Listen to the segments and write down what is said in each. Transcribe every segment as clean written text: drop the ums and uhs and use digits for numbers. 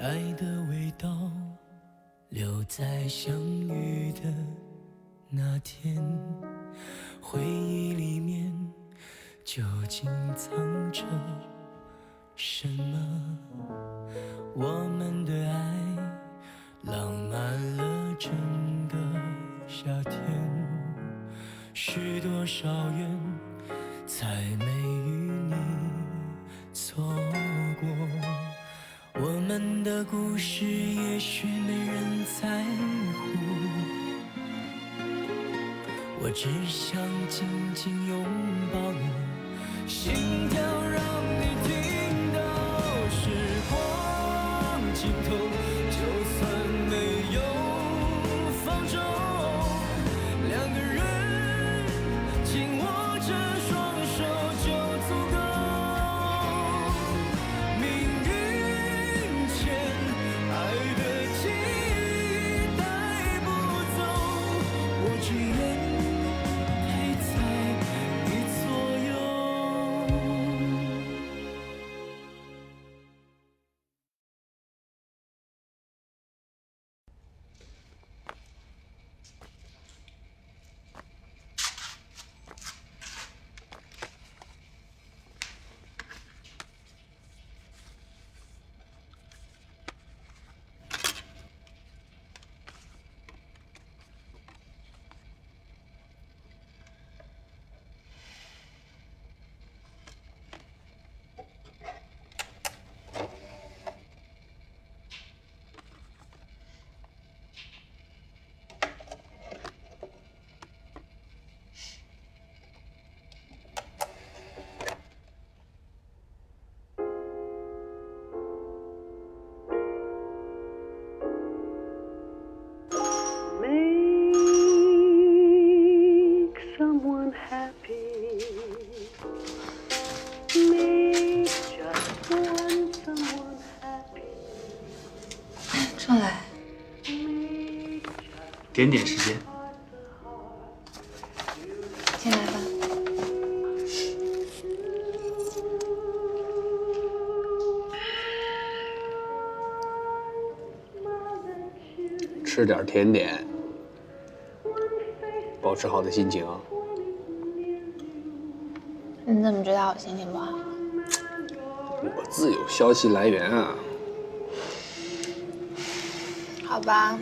爱的味道留在相遇的那天，回忆里面究竟藏着什么？我们的爱浪漫了整个夏天，许多少缘才没与你错过。我们的故事也许没人在乎，我只想紧紧拥抱你，心跳让你听到时光尽头，就算没有放手，两个人紧握着双手就足够。命运牵爱的记忆带不走，我只愿陪在你左右。Make someone happy. Make just one someone happy. 上来，点点时间。进来吧。吃点甜点，保持好的心情啊。你怎么知道我心情不好？我自有消息来源啊。好吧，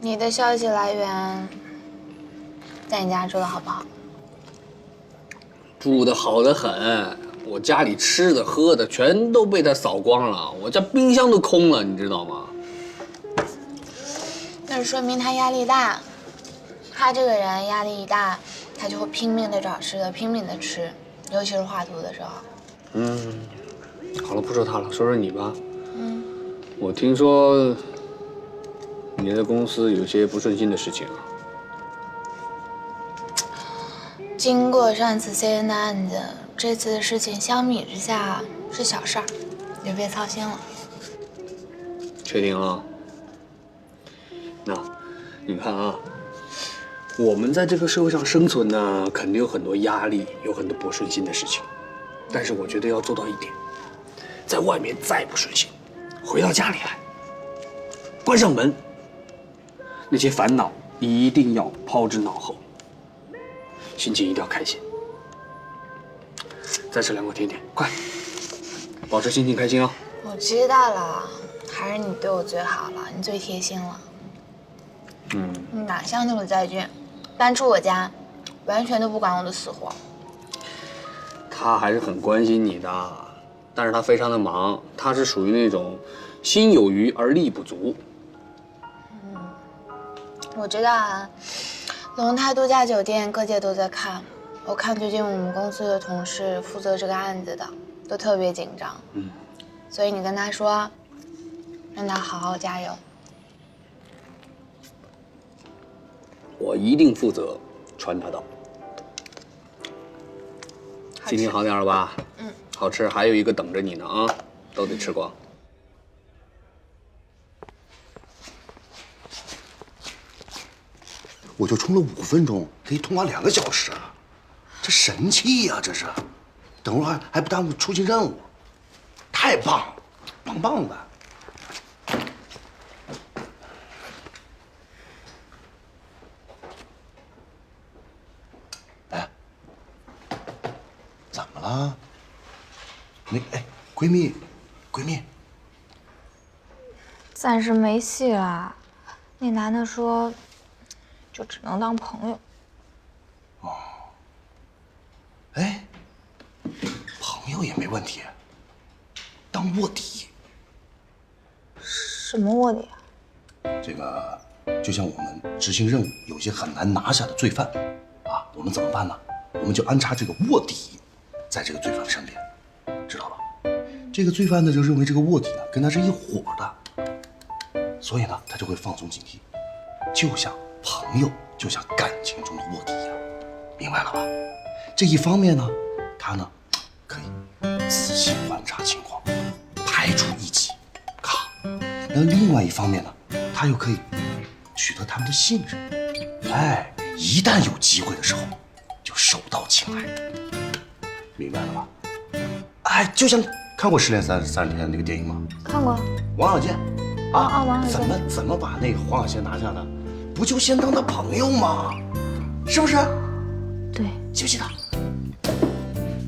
你的消息来源在你家住的好不好？住的好得很，我家里吃的喝的全都被他扫光了，我家冰箱都空了，你知道吗？那说明他压力大。他这个人压力一大，他就会拼命的找吃的，拼命的吃，尤其是画图的时候。好了，不说他了，说说你吧。我听说你的公司有些不顺心的事情啊。经过上次 CN 的案子，这次的事情相比之下是小事儿，你就别操心了。确定了？那你看啊，我们在这个社会上生存呢，肯定有很多压力，有很多不顺心的事情。但是我觉得要做到一点，在外面再不顺心，回到家里来，关上门，那些烦恼一定要抛之脑后，心情一定要开心。再吃2块甜点，快，保持心情开心哦。我知道了，还是你对我最好了，你最贴心了。你哪像那么在俊，搬出我家，完全都不管我的死活。他还是很关心你的，但是他非常的忙，他是属于那种心有余而力不足。我知道啊，龙泰度假酒店各界都在看，我看最近我们公司的同事负责这个案子的都特别紧张。所以你跟他说，让他好好加油。我一定负责传他到。心情好点了吧？好吃，还有一个等着你呢啊，都得吃光。我就充了5分钟，可以通话2个小时，这神器呀，这是！等会儿还不耽误出勤任务，太棒了，棒棒的！闺蜜，闺蜜，暂时没戏了。那男的说，就只能当朋友。哎，朋友也没问题，当卧底。什么卧底啊？这个就像我们执行任务，有些很难拿下的罪犯，啊，我们怎么办呢？我们就安插这个卧底，在这个罪犯的身边，知道吧？这个罪犯呢就认为这个卧底呢跟他是一伙的，所以呢他就会放松警惕，就像朋友，就像感情中的卧底一样，明白了吧？这一方面呢，他呢可以仔细观察情况，排除异己，咔。那另外一方面呢，他又可以取得他们的信任，哎，一旦有机会的时候，就手到擒来，明白了吧？哎，就像看过《失恋30天》那个电影吗？看过。王小贱，啊，王小贱怎么把那个黄小仙拿下的？不就先当他朋友吗？是不是？对，记不记得？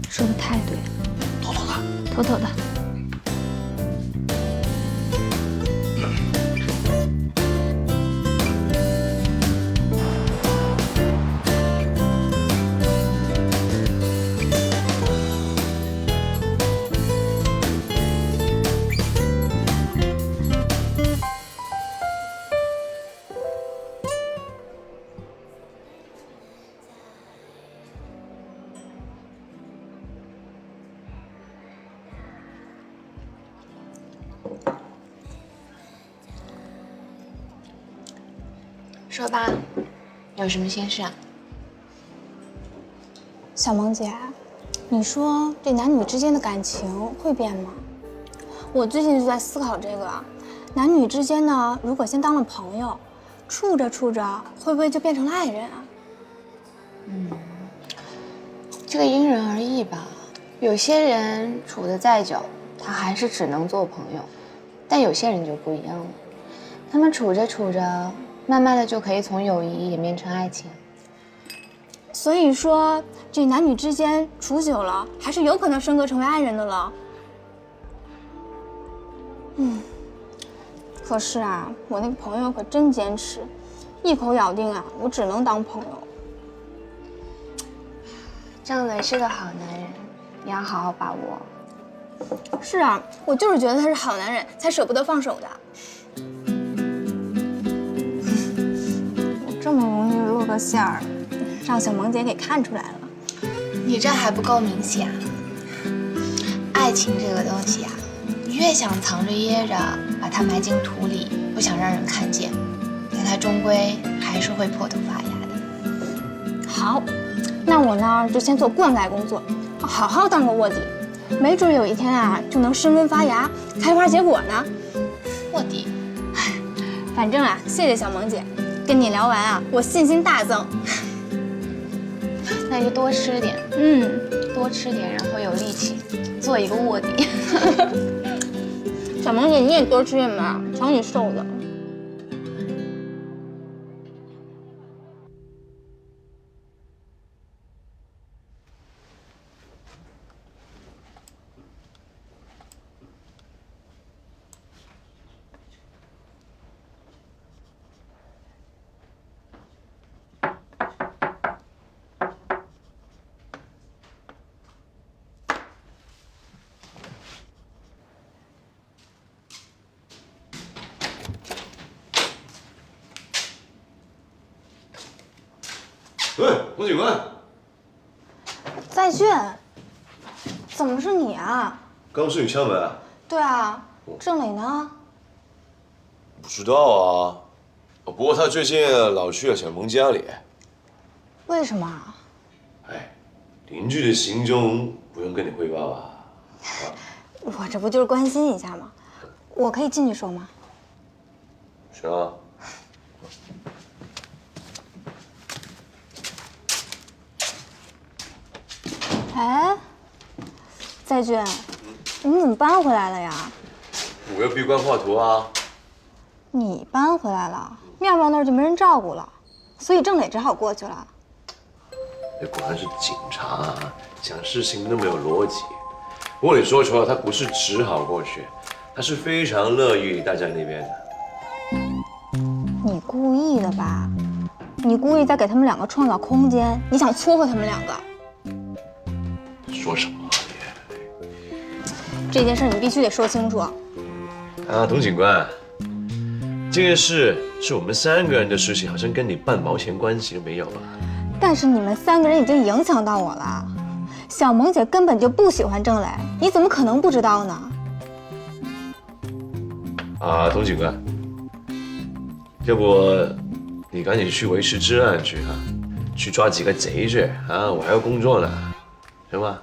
说的太对了，妥妥的。妥妥的。说吧，有什么心事啊？小萌姐，你说这男女之间的感情会变吗？我最近就在思考这个，男女之间呢，如果先当了朋友，处着处着，会不会就变成了爱人啊？这个因人而异吧。有些人处得再久，他还是只能做朋友，但有些人就不一样了，他们处着处着，慢慢的就可以从友谊演变成爱情。所以说，这男女之间处久了，还是有可能升格成为爱人的了。可是啊，我那个朋友可真坚持，一口咬定啊，我只能当朋友。郑磊是个好男人，你要好好把握。是啊，我就是觉得他是好男人，才舍不得放手的。我这么容易露个馅儿，让小萌姐给看出来了。你这还不够明显啊！爱情这个东西啊，你越想藏着掖着，把它埋进土里，不想让人看见，但它终归还是会破土发芽的。好，那我呢就先做灌溉工作，好好当个卧底，没准有一天啊就能生根发芽，开花结果呢。卧底，反正啊，谢谢小萌姐，跟你聊完啊，我信心大增。那就多吃点，多吃点，然后有力气做一个卧底。小萌姐你也多吃点吧，瞧你瘦的。喂，洪警官，在俊，怎么是你啊？刚是你敲门啊？对啊，郑磊呢？不知道啊，不过他最近老去小萌家里。为什么啊？哎，邻居的行踪不用跟你汇报吧？我这不就是关心一下吗？我可以进去说吗？行啊。哎，在俊，你怎么搬回来了呀？我要闭关画图啊。你搬回来了，妙妙那儿就没人照顾了，所以郑磊只好过去了。这果然是警察，讲事情那么有逻辑。不过你说错了，他不是只好过去，他是非常乐意待在那边的。你故意的吧？你故意在给他们两个创造空间，你想撮合他们两个。说什么啊这件事你必须得说清楚。啊，董警官，这件事是我们3个人的事情，好像跟你半毛钱关系都没有啊。但是你们3个人已经影响到我了。小萌姐根本就不喜欢郑磊，你怎么可能不知道呢？啊，董警官，要不你赶紧去维持治安去哈，去抓几个贼去啊！我还要工作呢，行吗？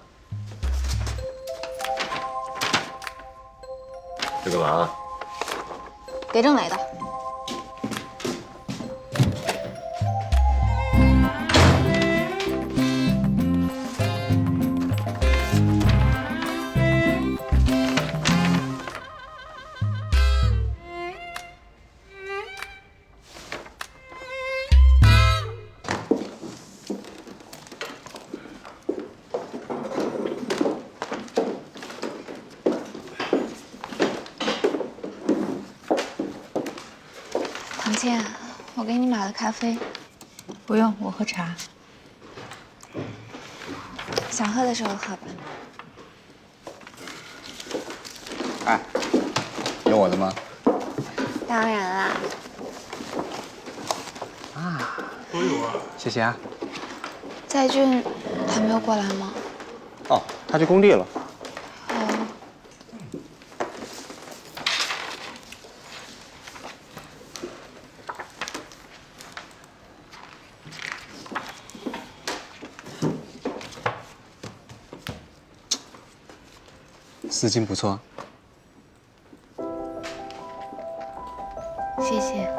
这干嘛？给郑磊的。唐倩，我给你买了咖啡。不用，我喝茶。想喝的时候喝吧。哎，有我的吗？当然啦。啊，都有啊。谢谢啊。在俊还没有过来吗？哦，他去工地了。哦。丝巾不错。谢谢。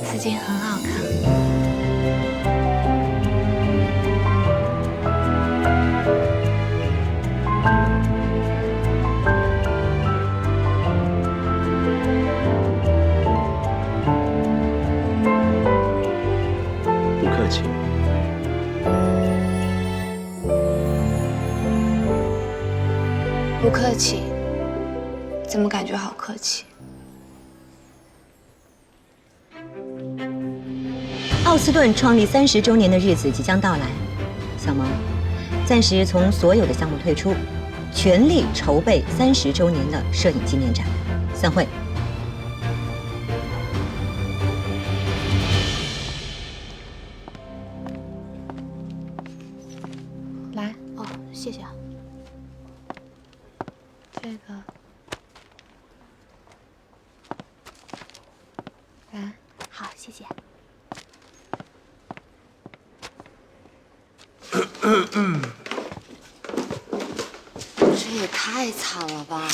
丝巾很好看。不客气。不客气，怎么感觉好客气？奥斯顿创立30周年的日子即将到来，小萌，暂时从所有的项目退出，全力筹备30周年的摄影纪念展。散会。来，哦，谢谢啊。这个，来，好，谢谢。这也太惨了吧！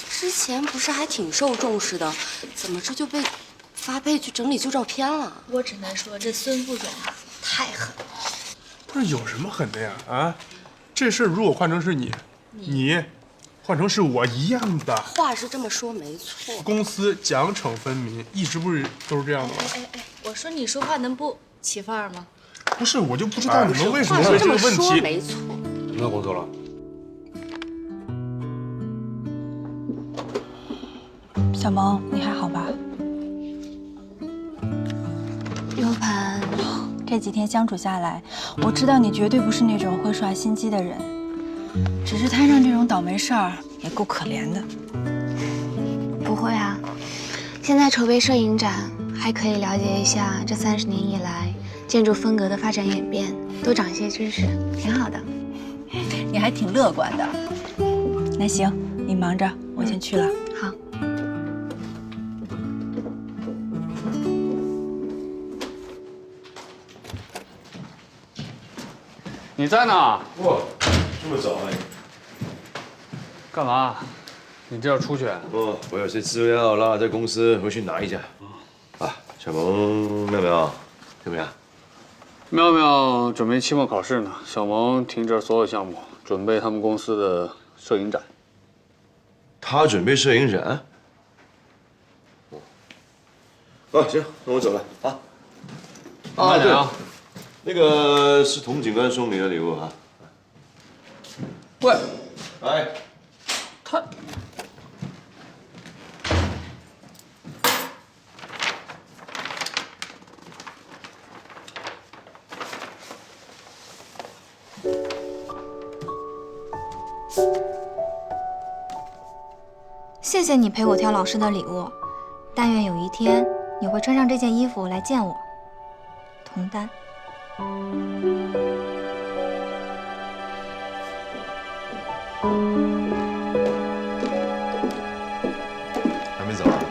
之前不是还挺受重视的，怎么这就被发配去整理旧照片了？我只能说这孙副总啊，太狠了。不是有什么狠的呀？啊，这事儿如果换成是你换成是我一样的。话是这么说没错，公司奖惩分明，一直不是都是这样的吗？哎，我说你说话能不起范儿吗？不是，我就不知道你们为什么为这个问话是这么说题。没错。什么工作了？小萌，你还好吧？U盘，这几天相处下来，我知道你绝对不是那种会耍心机的人，只是摊上这种倒霉事儿也够可怜的。不会啊，现在筹备摄影展，还可以了解一下这30年以来建筑风格的发展演变，多长些知识，挺好的。你还挺乐观的。那行，你忙着，我先去了。好。你在呢？哇，这么早啊？干嘛？你这要出去？哦，我有些资料落在公司，回去拿一下。啊，小萌，妙妙，怎么样？妙妙准备期末考试呢，小萌停止所有项目，准备他们公司的摄影展。他准备摄影展？哦，行，那我走了啊。慢点啊，那个是童警官送你的礼物啊。喂，哎，他。谢谢你陪我挑老师的礼物，但愿有一天你会穿上这件衣服来见我。童丹。还没走啊？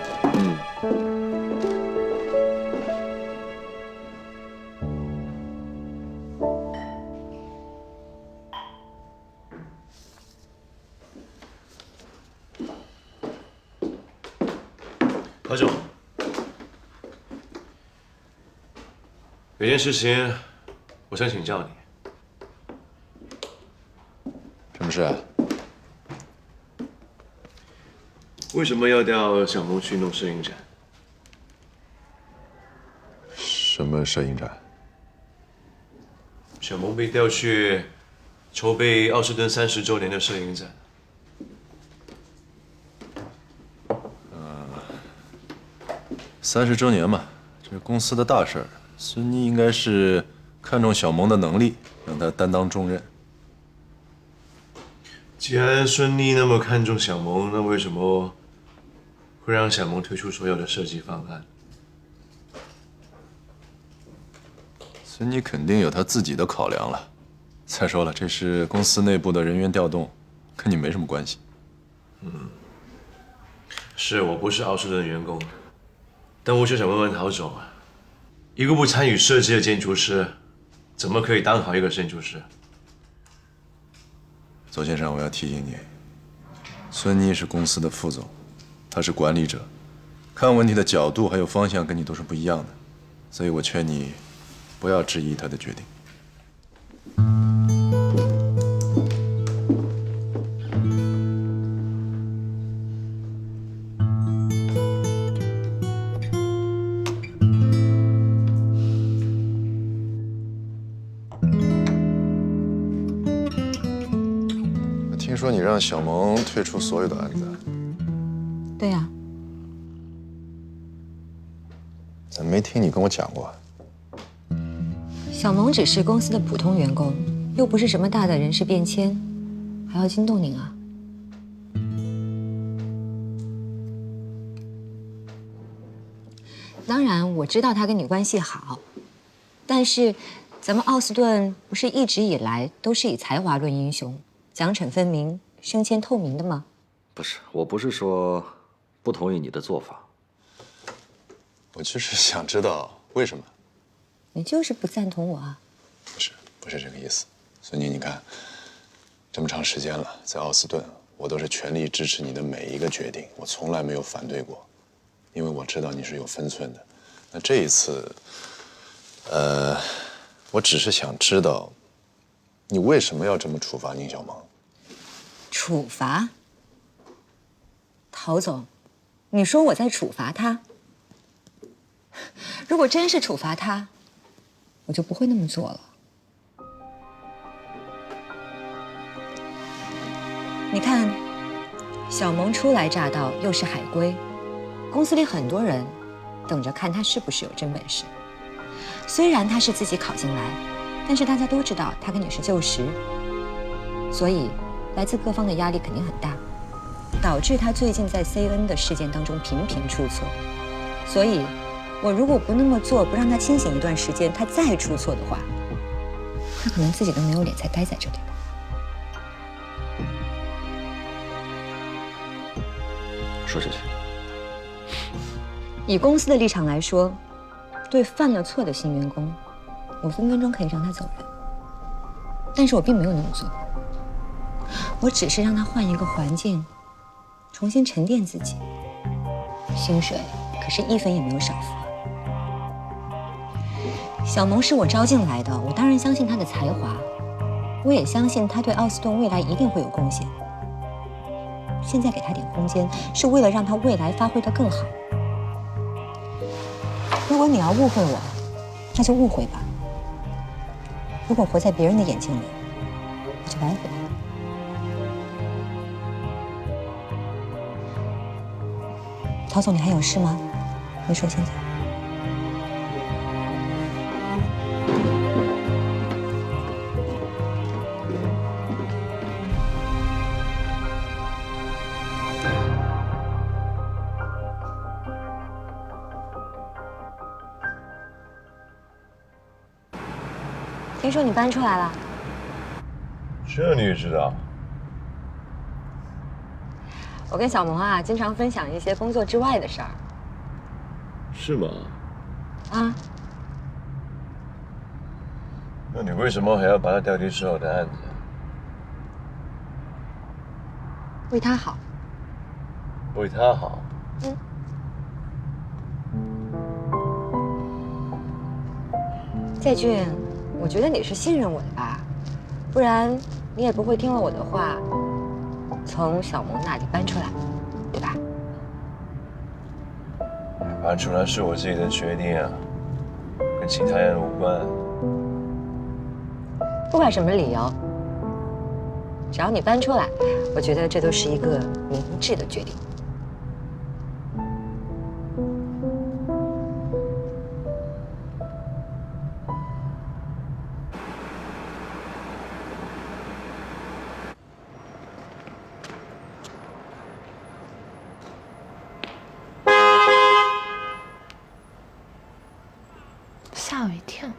何总，有件事情我想请教你。什么事啊？为什么要调小萌去弄摄影展？什么摄影展？小萌被调去筹备奥斯顿30周年的摄影展。30周年嘛，这是公司的大事儿。孙妮应该是看中小萌的能力，让她担当重任。既然孙妮那么看重小萌，那为什么会让小萌推出所有的设计方案？孙妮肯定有她自己的考量了。再说了，这是公司内部的人员调动，跟你没什么关系。是我不是奥斯顿员工，但我就想问问陶总啊，一个不参与设计的建筑师，怎么可以当好一个建筑师？邹先生，我要提醒你，孙妮是公司的副总，她是管理者，看问题的角度还有方向跟你都是不一样的，所以我劝你不要质疑她的决定。听说你让小萌退出所有的案子，对呀，怎么没听你跟我讲过？小萌只是公司的普通员工，又不是什么大的人事变迁，还要惊动您啊？当然，我知道他跟你关系好，但是咱们奥斯顿不是一直以来都是以才华论英雄，奖惩分明，升迁透明的吗？不是，我不是说不同意你的做法，我就是想知道为什么。你就是不赞同我啊？不是这个意思。孙妮，你看，这么长时间了，在奥斯顿，我都是全力支持你的每一个决定，我从来没有反对过，因为我知道你是有分寸的。那这一次，我只是想知道，你为什么要这么处罚宁小萌？处罚？陶总，你说我在处罚他？如果真是处罚他，我就不会那么做了。你看，小萌初来乍到，又是海归，公司里很多人等着看他是不是有真本事。虽然他是自己考进来，但是大家都知道他跟你是旧识，所以来自各方的压力肯定很大，导致他最近在 CN 的事件当中频频出错。所以，我如果不那么做，不让他清醒一段时间，他再出错的话，他可能自己都没有脸再待在这里了。说下去。以公司的立场来说，对犯了错的新员工，我分分钟可以让他走人。但是我并没有那么做，我只是让他换一个环境，重新沉淀自己。薪水可是1分也没有少付。小萌是我招进来的，我当然相信她的才华，我也相信她对奥斯顿未来一定会有贡献。现在给她点空间，是为了让她未来发挥得更好。如果你要误会我，那就误会吧。如果活在别人的眼睛里，我就白活了。陶总，你还有事吗？没说现在。听说你搬出来了？这你也知道？我跟小萌啊，经常分享一些工作之外的事儿。是吗？啊？那你为什么还要把他调离之后的案子？为他好。为他好？嗯。在俊，我觉得你是信任我的吧，不然你也不会听了我的话，从小萌那里搬出来，对吧？搬出来是我自己的决定啊，跟其他人无关。不管什么理由，只要你搬出来，我觉得这都是一个明智的决定。吓我一跳！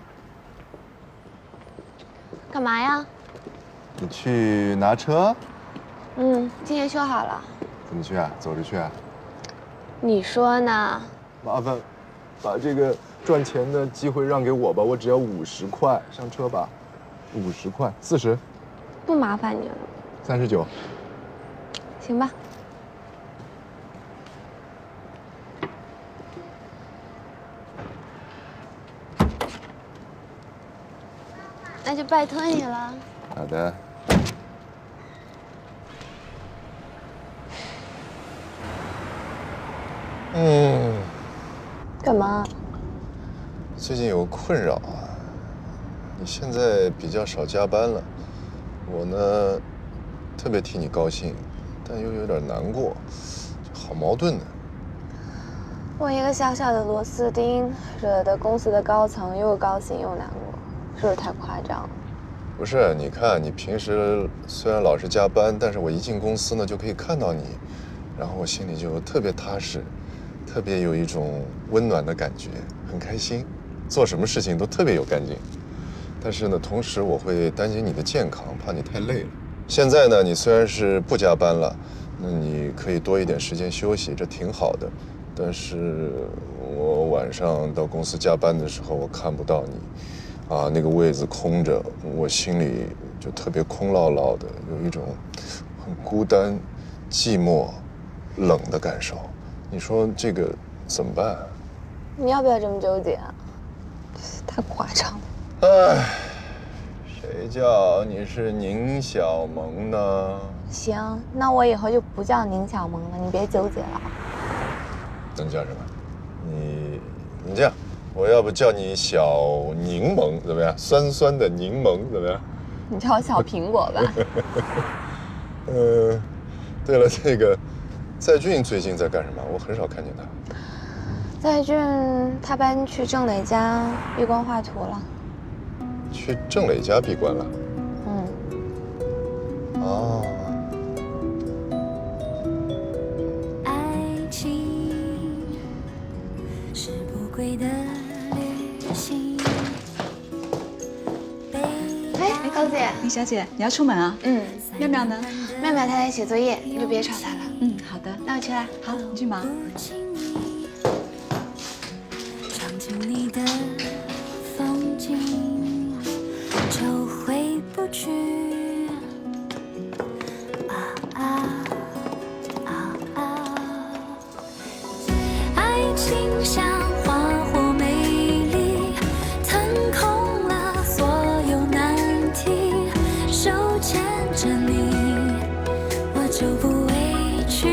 干嘛呀？你去拿车？今天修好了。怎么去啊？走着去啊？你说呢？麻烦把这个赚钱的机会让给我吧，我只要50块，上车吧。50块，40，不麻烦你了。39，行吧。那就拜托你了。好的。干嘛？最近有个困扰啊，你现在比较少加班了，我呢特别替你高兴，但又有点难过，好矛盾呢。我一个小小的螺丝钉，惹得公司的高层又高兴又难过，是不是太夸张了？不是，你看你平时虽然老是加班，但是我一进公司呢就可以看到你，然后我心里就特别踏实，特别有一种温暖的感觉，很开心，做什么事情都特别有干劲。但是呢，同时我会担心你的健康，怕你太累了。现在呢，你虽然是不加班了，那你可以多一点时间休息，这挺好的。但是我晚上到公司加班的时候，我看不到你。那个位子空着，我心里就特别空落落的，有一种很孤单、寂寞、冷的感受。你说这个怎么办？你要不要这么纠结啊？太夸张了。哎，谁叫你是宁小萌呢？行，那我以后就不叫宁小萌了，你别纠结了。能叫什么？你这样。我要不叫你小柠檬怎么样？酸酸的柠檬怎么样？你叫我小苹果吧。对了，这个在俊最近在干什么？我很少看见他。在俊他搬去郑磊家闭关画图了。去郑磊家闭关了？哦。爱情是不归的。哎，高姐，林小姐，你要出门啊？妙妙呢？妙妙她在写作业，你就别吵她了。好的，那我去了。好，你去忙。尝尽你的风景，就回不去。爱情像花火美丽，腾手牵着你，我就不委屈。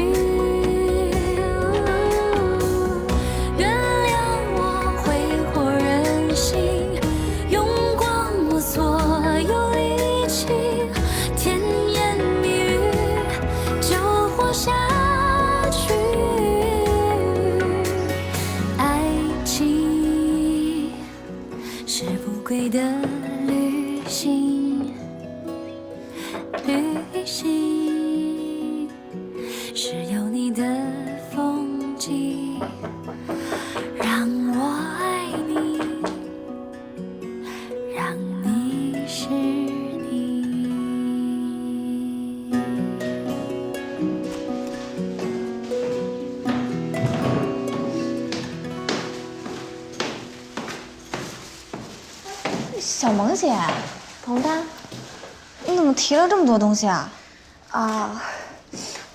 原谅我挥霍任性，用光我所有力气，甜言蜜语就活下去。爱情是不归的旅行，旅行是有你的风景，让我爱你，让你是你。小萌姐，童丹，你怎么提了这么多东西啊？啊，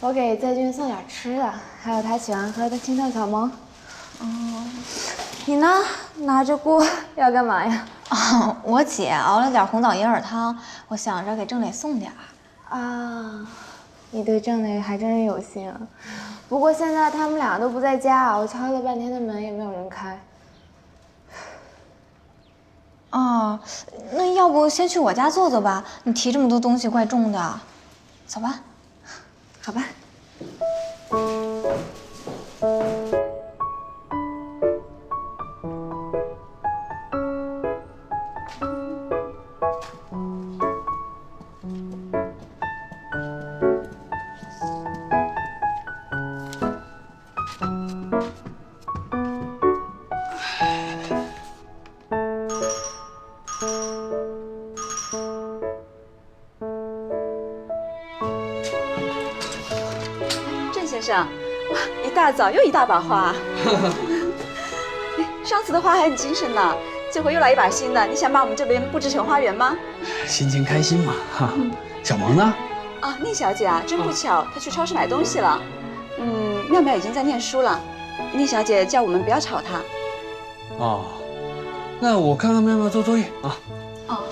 我给在俊送点吃的，还有他喜欢喝的清淡小萌。哦，你呢？拿着锅要干嘛呀？哦，我姐熬了点红枣银耳汤，我想着给郑磊送点儿。啊，你对郑磊还真是有心啊。不过现在他们俩都不在家，我敲了半天的门也没有人开。哦，那要不先去我家坐坐吧？你提这么多东西怪重的，走吧。好吧。先生，一大早又一大把花。上次的花还很精神呢，这回又来一把新的。你想把我们这边布置成花园吗？心情开心嘛，哈。小萌呢？啊，宁小姐啊，真不巧，她去超市买东西了。妙妙已经在念书了。宁小姐叫我们不要吵她。哦，那我看看妙妙做作业啊。哦。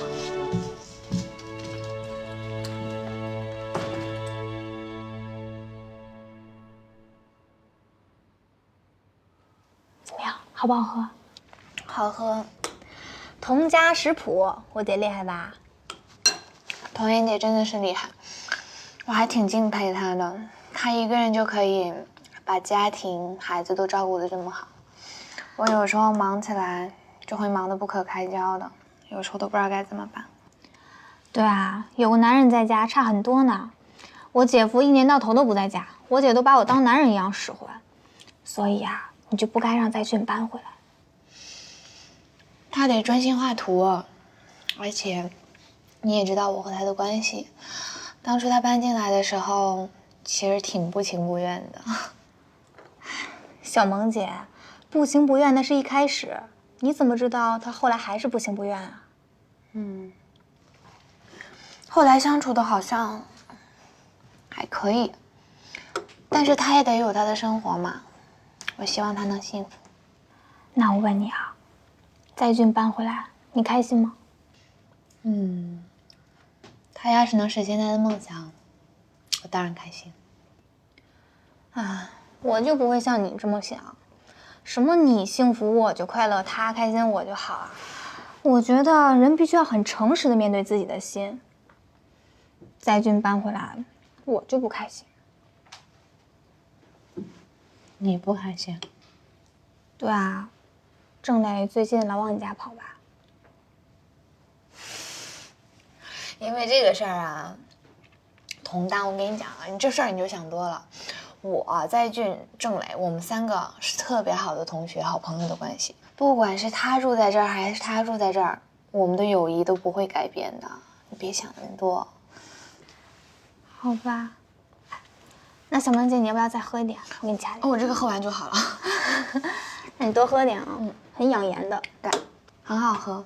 好不好喝？好喝。童家食谱，我姐厉害吧？童妍姐真的是厉害，我还挺敬佩她的。她一个人就可以把家庭、孩子都照顾得这么好。我有时候忙起来就会忙得不可开交的，有时候都不知道该怎么办。对啊，有个男人在家差很多呢。我姐夫一年到头都不在家，我姐都把我当男人一样使唤。所以啊，你就不该让在俊搬回来。他得专心画图，而且你也知道我和他的关系。当初他搬进来的时候，其实挺不情不愿的。小萌姐，不情不愿那是一开始，你怎么知道他后来还是不情不愿啊？后来相处的好像还可以，但是他也得有他的生活嘛。我希望他能幸福。那我问你啊，在俊搬回来，你开心吗？他要是能实现他的梦想，我当然开心。啊，我就不会像你这么想，什么你幸福我就快乐，他开心我就好啊。我觉得人必须要很诚实的面对自己的心。在俊搬回来，我就不开心。你不开心？对啊，郑磊最近老往你家跑吧？因为这个事儿啊，童丹，我跟你讲啊，你这事儿你就想多了。我在俊、郑磊，我们三个是特别好的同学、好朋友的关系。不管是他住在这儿还是他住在这儿，我们的友谊都不会改变的。你别想那么多。好吧。那小萌姐，你要不要再喝一点？我给你加点。我这个喝完就好了。那你多喝点啊，很养颜的。对，很好喝。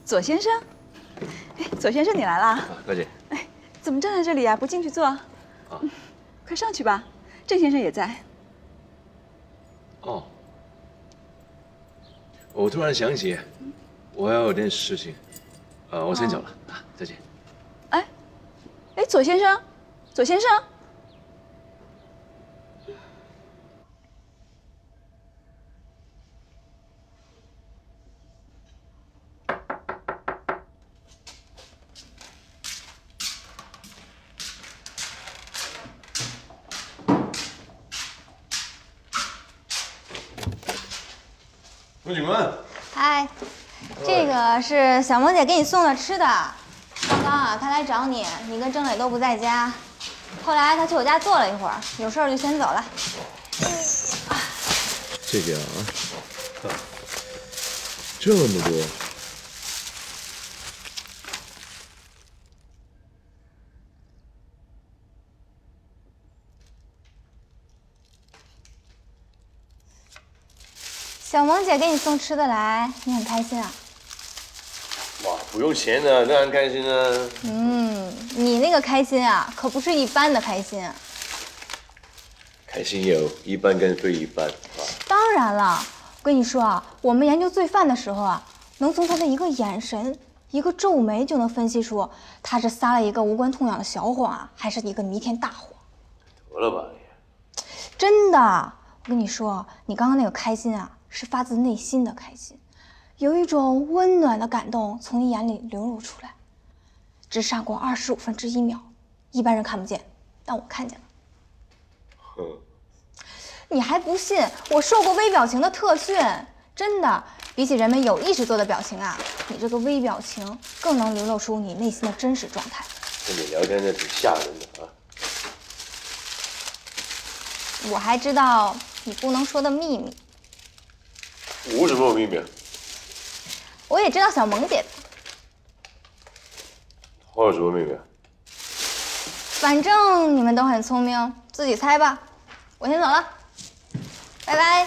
左先生，哎，左先生你来啦！大姐，哎，怎么站在这里啊？不进去坐？快上去吧，郑先生也在。哦，我突然想起，我还有点事情，我先走了啊，再见。哎，左先生，左先生。陆警官，嗨，这个是小萌姐给你送的吃的。刚刚啊，她来找你，你跟郑磊都不在家。后来她去我家坐了一会儿，有事儿就先走了。这个啊，这么多。小萌姐给你送吃的来，你很开心啊？哇，不用钱的，当然开心啊。你那个开心啊，可不是一般的开心。开心有一半跟非一半啊。当然了，我跟你说啊，我们研究罪犯的时候啊，能从他的一个眼神、一个皱眉就能分析出他是撒了一个无关痛痒的小谎啊，还是一个弥天大谎。得了吧你！真的，我跟你说，你刚刚那个开心啊，是发自内心的开心，有一种温暖的感动从你眼里流露出来，只闪过25分之1秒，一般人看不见，但我看见了。你还不信？我受过微表情的特训，真的，比起人们有意识做的表情啊，你这个微表情更能流露出你内心的真实状态。跟你聊天的挺吓人的啊。我还知道你不能说的秘密。我什么秘密？我也知道小萌姐的。还有什么秘密？反正你们都很聪明，自己猜吧。我先走了，拜拜。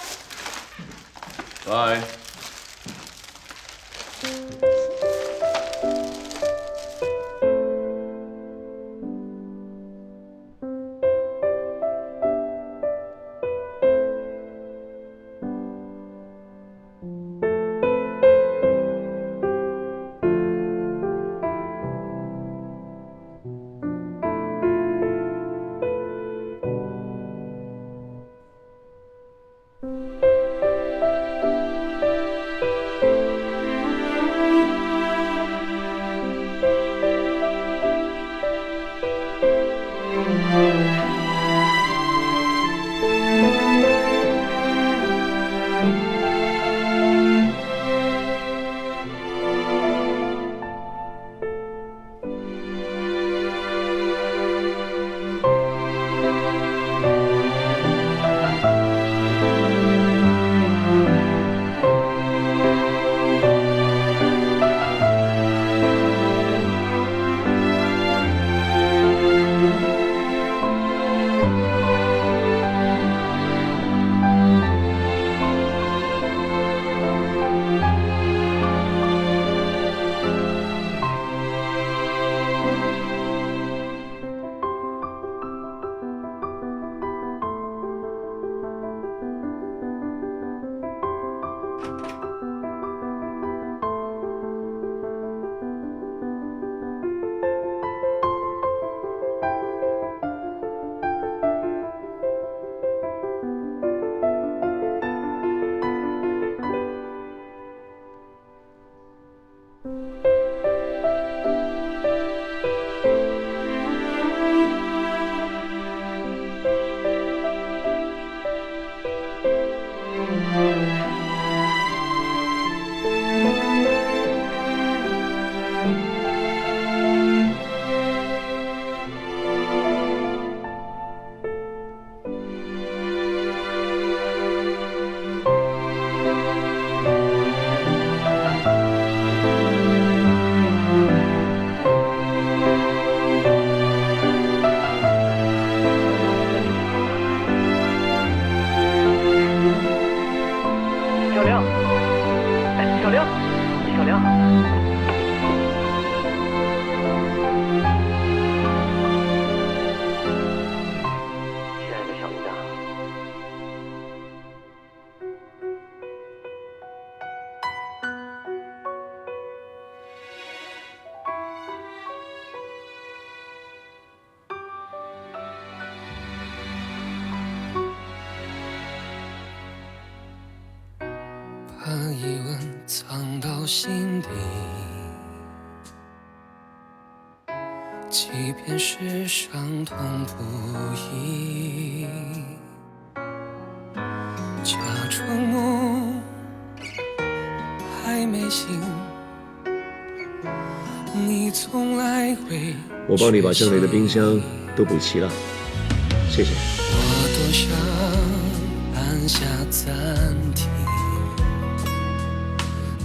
拜。小梁。亲爱的小铃铛。把疑问藏到心底，即便是伤痛不已，假装梦还没醒，你从来会。我帮你把这里的冰箱都补齐了，谢谢。我多想按下暂停，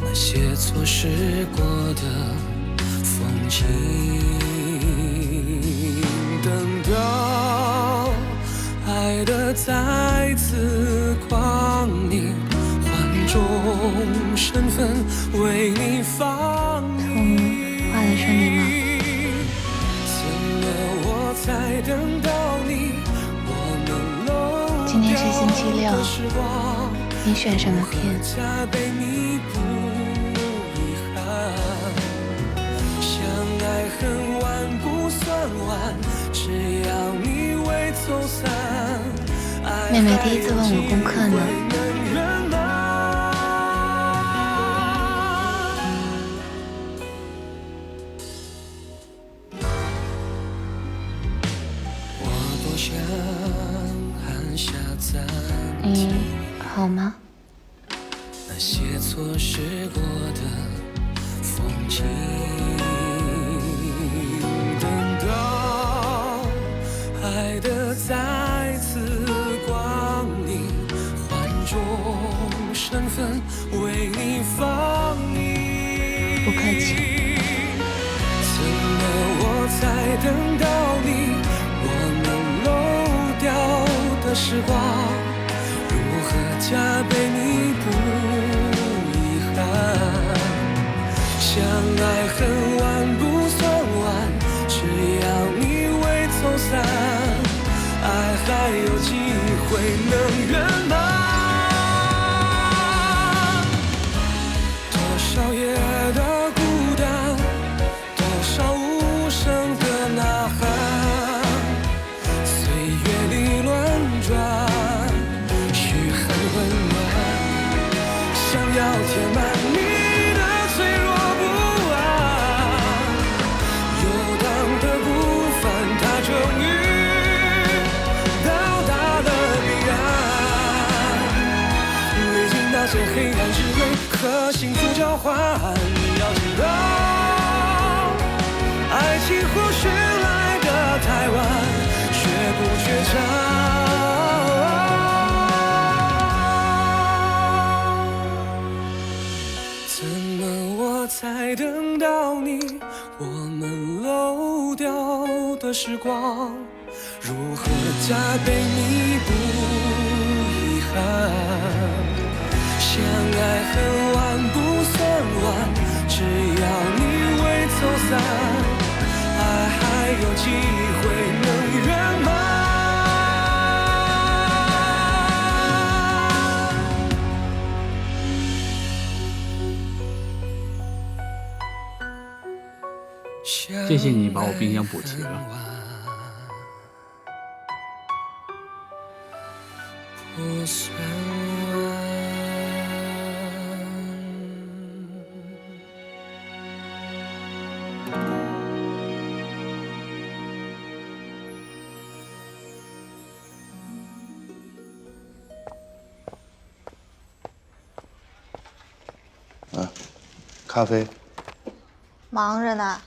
那些错失过的风景，等到爱的再次光临，换种身份为你放映。画的是你吗？怎么我才等到你？我们漏今天是星期六，你选什么片？很晚不算晚，只要你未走散。妹妹第一次问我功课呢。我多想按下暂你好吗？那些错失过的风景。爱的再次光临，换种身份为你放映。不客气。怎么我才等到你？我们漏掉的时光，如何加倍弥补遗憾？相爱很晚不算晚，只要你未走散。爱还有机会能圆满，多少夜的孤单，多少无声的呐喊，岁月里乱转，嘘寒问暖，想要填满你的脆弱不安，游荡的不凡，它终于那些黑暗之泪和幸福交换，你要知道，爱情或许来得太晚，却不缺场。怎么我才等到你？我们漏掉的时光，如何加倍弥补遗憾？相爱很晚不算晚，只要你未走散，爱还有机会能圆满。谢谢你把我冰箱补齐了。不算咖啡。忙着呢。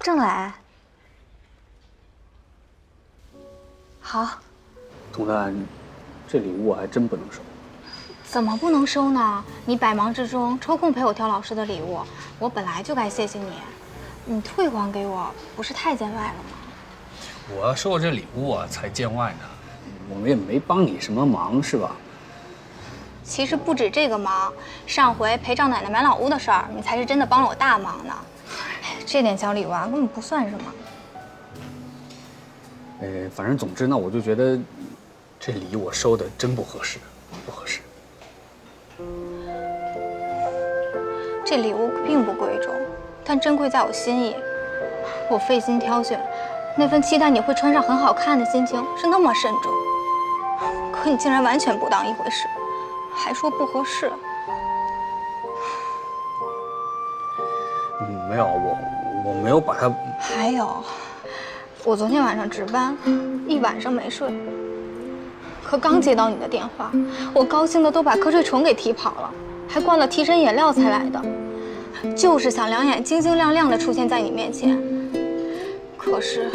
郑磊，好。童丹，这礼物我还真不能收。怎么不能收呢？你百忙之中抽空陪我挑老师的礼物，我本来就该谢谢你。你退还给我，不是太见外了吗？我要收我这礼物啊，才见外呢。我们也没帮你什么忙，是吧？其实不止这个忙，上回陪赵奶奶买老屋的事儿，你才是真的帮了我大忙呢。这点小礼物啊，根本不算什么。反正总之呢，我就觉得这礼我收的真不合适，不合适。这礼物并不贵重，但珍贵在我心意。我费心挑选，那份期待你会穿上很好看的心情是那么慎重，可你竟然完全不当一回事，还说不合适。没有，我没有把它。还有，我昨天晚上值班，一晚上没睡。可刚接到你的电话，我高兴的都把瞌睡虫给踢跑了，还灌了提神饮料才来的，就是想两眼晶晶亮亮的出现在你面前。可是，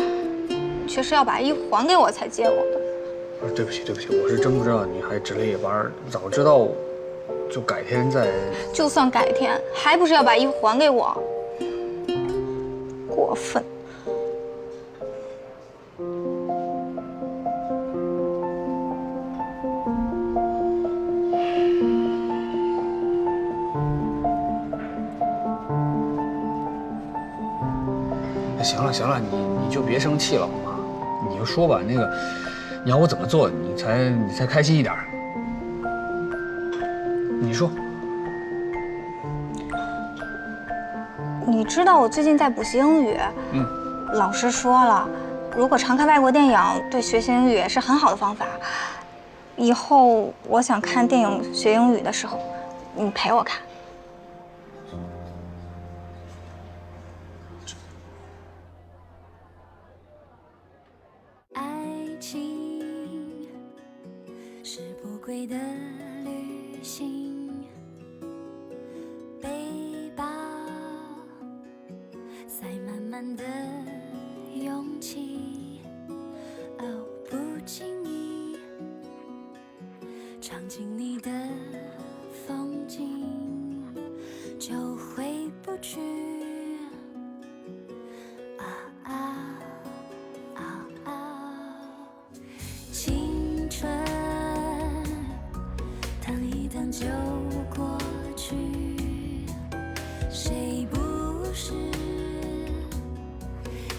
你却是要把衣服还给我才接我的。对不起，我是真不知道你还值了夜班，早知道就改天再。就算改天，还不是要把衣服还给我？过分。行了，你就别生气了好吗？你就说吧，那个你要我怎么做，你才开心一点？你说。你知道我最近在补习英语，老师说了，如果常看外国电影，对学习英语是很好的方法。以后我想看电影学英语的时候，你陪我看。爱情是不归的旅行，背包塞满满的勇气，哦，不经意尝尽你的风景，就回不去。青春淌一淌就过去，谁不是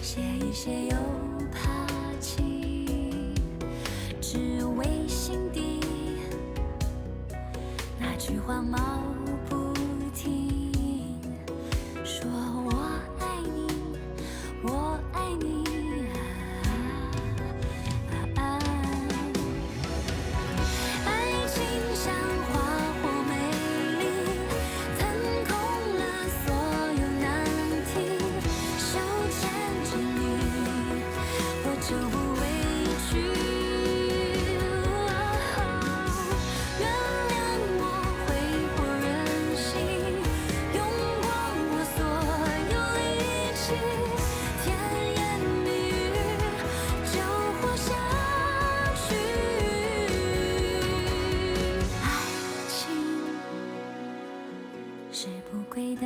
写一写又爬起，只为心底那句话冒不停，说我爱你，我爱你。就不委屈，原谅我挥霍任性，用光我所有力气，甜言蜜语就活下去。爱情是不归的